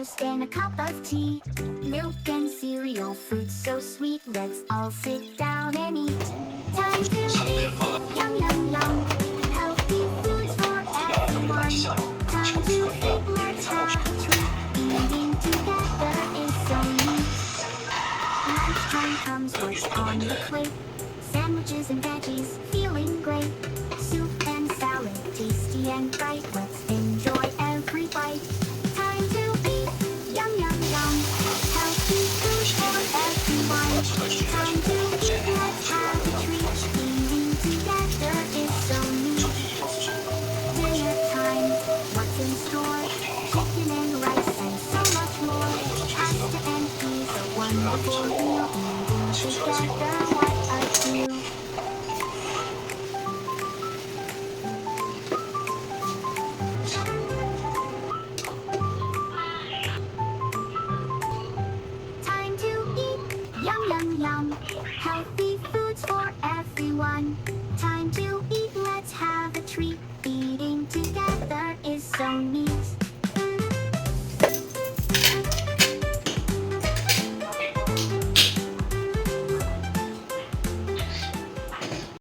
toast and a cup of tea. Milk and cereal, fruit so sweet. Let's all sit down and eat. Time to eat. Yum, yum, yum. Healthy foods for everyone. Time to eat. Let's have eating together is so neat. Lunchtime comes, what's on the plate? Sandwiches and veggies, feeling great. Soup and salad, tasty and bright. Let's enjoy every bite. Time to eat, yum yum yum. Healthy food for everyone. Time to eat, let's have a treat. Eating together is so neat. Dinner time, what's in store? Chicken and rice and so much more. Pasta and peas, a wonderful meal. Eating together